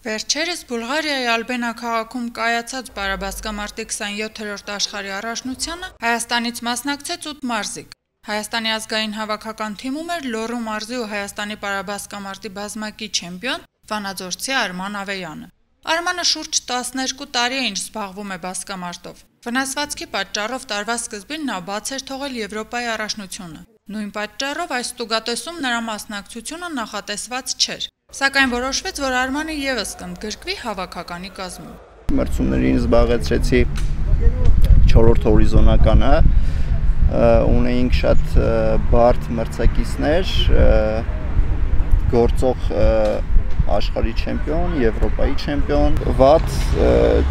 Վերջերս Բուլղարիայի Ալբենա քաղաքում կայացած բարաբասկամարտի 27-րդ աշխարհի առաջնությանը Հայաստանից մասնակցեց 8 մարզիկ։ Հայաստանի ազգային հավաքական թիմում էր Լոռու մարզի ու Հայաստանի բարաբասկամարտի բազմակի չեմպիոն վանաձորցի Արման Ավեյանը։ Արմանը շուրջ 12 տարի է ինչ զբաղվում է բասկամարտով։ Վնասվածքի պատճառով տարվա սկզբին նա բաց էր թողել Եվրոպայի առաջնությունը։ Նույն պատճառով այս տուգատեսում նրա մասնակցությունը նախատեսված չէր։ Սակայն որոշվեց, որ Արմանը ևս կընդգրկվի հավաքականի կազմում։ Մրցումներին զբաղեցրեցի 4-րդ հորիզոնականը, ունեինք շատ բարդ մրցակիցներ, գործող աշխարհի չեմպիոն, Եվրոպայի չեմպիոն, վատ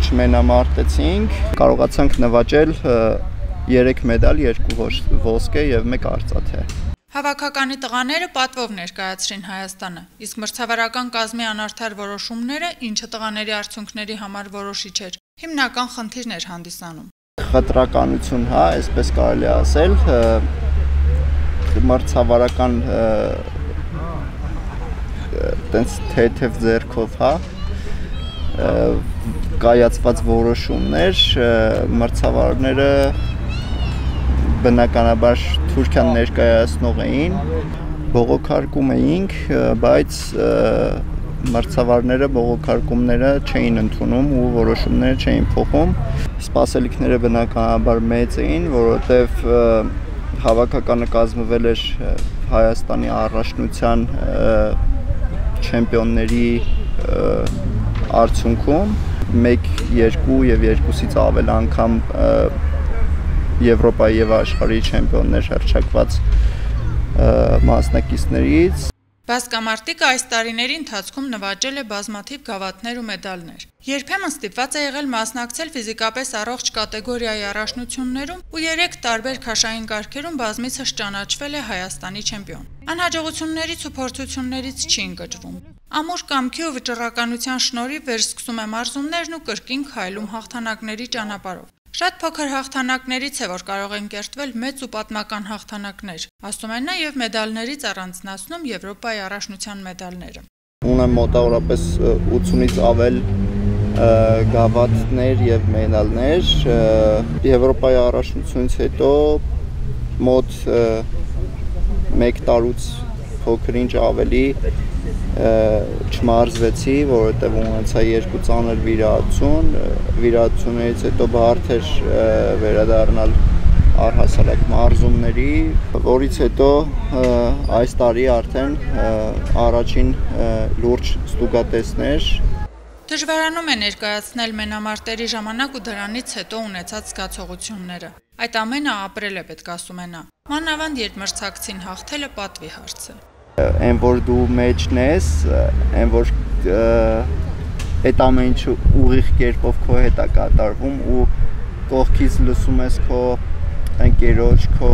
չմենամարտեցինք, կարողացանք նվաճել 3 մեդալ, 2 ոսկե եւ 1 արծաթե։ Հավաքականի տղաները պատվով ներկայացրին Հայաստանը, իսկ մրցավարական կազմի անարդար որոշումները, ինչը տղաների արդյունքների համար որոշիչ էր, հիմնական խնդիրներ հանդիսանում։ Խտրականություն, այսպես կարելի է ասել, մրցավարական տենց թեթև ձեռքով, կայացված որոշումներ, մրցավարները բնականաբար Թուրքիան ներկայացնող էին, բողոքարկում էինք, բայց մրցավարները բողոքարկումները չէին ընդունում ու որոշումները չէին փոխում։ Սպասելիքները բնականաբար մեծ էին, որովհետև հավաքականը կազմվել էր Հայաստանի առաջնության չեմպիոնների արդյունքում 1, 2 եւ 2-ից ավել անգամ Եվրոպայի եւ աշխարհի չեմպիոններ հռչակված մասնակիցներից։ Բասկամարտիկը այս տարիների ընթացքում նվաճել է բազմաթիվ գավաթներ ու մեդալներ։ Երբեմն ստիպված է եղել մասնակցել ֆիզիկապես առողջ կատեգորիայի առաջնություններում ու 3 տարբեր քաշային կարգերում բազմիցս ճանաչվել է Հայաստանի չեմպիոն։ Անհաջողություններից ու փորձություններից չի ընկճվում։ Ամուր կամքի ու վճռականության շնորհիվ վերսկսում է մարզումներն ու կրկին քայլում հաղթանակների ճանապարհով։ Շատ փոքր հաղթանակներից է, որ կարող են կերտվել մեծ ու պատմական հաղթանակներ, ասում է նա եւ մեդալներից առանձնացնում Եվրոպայի առաջնության մեդալները։ Ունեմ մոտավորապես 80-ից ավել գավաթներ եւ մեդալներ, Եվրոպայի առաջնությունից հետո մոտ 1 տարուց փոքր-ինչ ավելի չմարզվեցի, որովհետև ունեցա 2 ծանր վիրահատություններից հետո բարդ էր վերադառնալ առհասարակ մարզումների, որից հետո այս տարի արդեն առաջին լուրջ ստուգատեսներ։ Դժվարանում է ներկայացնել մենամարտերի ժամանակ ու դրանից հետո ունեցած զգացողությունները։ Այդ ամենը ապրել է պետք, ասում է նա։ Մանավանդ երբ մրցակցին հաղթելը պատվի հարց է։ Այն որ դու մեջն ես, այն որ այդ ամեն ինչը ուղիղ կերպով քո հետ է կատարվում ու կողքից լսում ես քո ընկերոջ, քո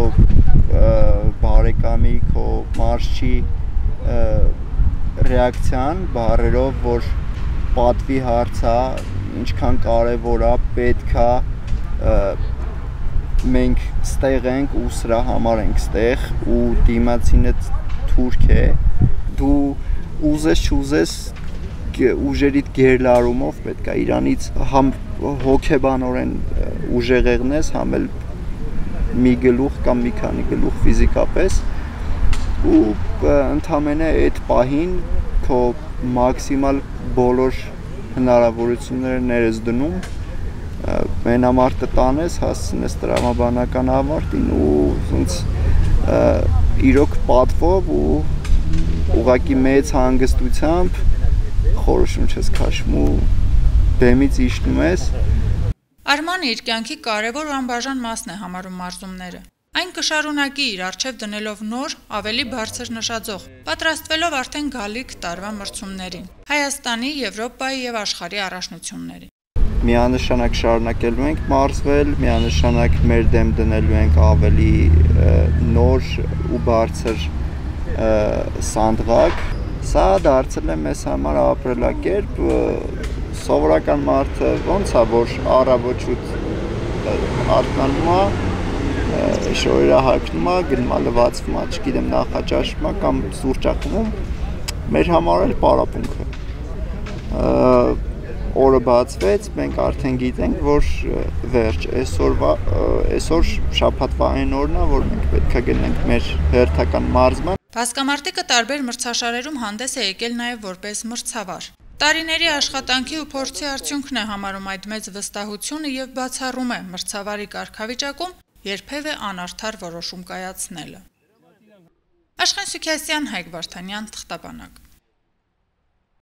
բարեկամի, քո մարզչի ռեակցիան բառերով, որ պատվի հարց է, ինչքան կարևոր է, պետք է մենք ստեղ ենք ու սրա համար ենք ստեղ ու դիմացինը թուրք է, դու ուզես չուզես ուժերիդ գերլարումով պետք է իրանից համ հոգեբանորեն ուժեղ եղնես, համ էլ մի գլուխ կամ մի քանի գլուխ ֆիզիկապես ու ընդամենը այդ պահին քո մաքսիմալ բոլոր հնարավորությունները ներես դնում, մենամարտը տանես, հասցնես տրամաբանական ավարտին ու ոնց իրոք պատվով ու ուղղակի մեծ հանգստությամբ խորշում չես քաշում ու բեմից իջնում ես։ Արմանը իր կյանքի կարևոր ու անբաժան մասն է համարում մարզումները։ Այն կշարունակի իր առջև դնելով նոր, ավելի բարձր նշաձող, պատրաստվելով արդեն գալիք տարվա մրցումներին, Հայաստանի, Եվրոպայի եւ աշխարհի առաջնություններին։ Միանշանակ շարունակելու ենք մարզվել, միանշանակ մեր դեմ դնելու ենք ավելի նոր ու բարձր սանդղակ։ Սա դարձել է մեզ համար ապրելակերպ, սովորական մարդը ոնց է, որ առավոտ արթնանում է, շորերը հագնում է, գնում է լվացվում է, չգիտեմ, նախաճաշում է կամ սուրճ է խմում, մեր համար էլ պարապմունք է։ օրը բացվեց, մենք արդեն գիտենք, որ վերջ, այսօր շաբաթվա այն օրն է, որ մենք պետք է գնանք մեր հերթական մարզման։ Բասկամարտիկը տարբեր մրցաշարերում հանդես է եկել նաև որպես մրցավար։ Տարիների աշխատանքի ու փորձի արդյունքն է համարում այդ մեծ վստահությունը եւ բացառում է մրցավարի կարգավիճակում երբևէ անարդար որոշում կայացնելը։ Աշխեն Սուքիասյան, Հայկ Վարդանյան, Թղթաբանակ։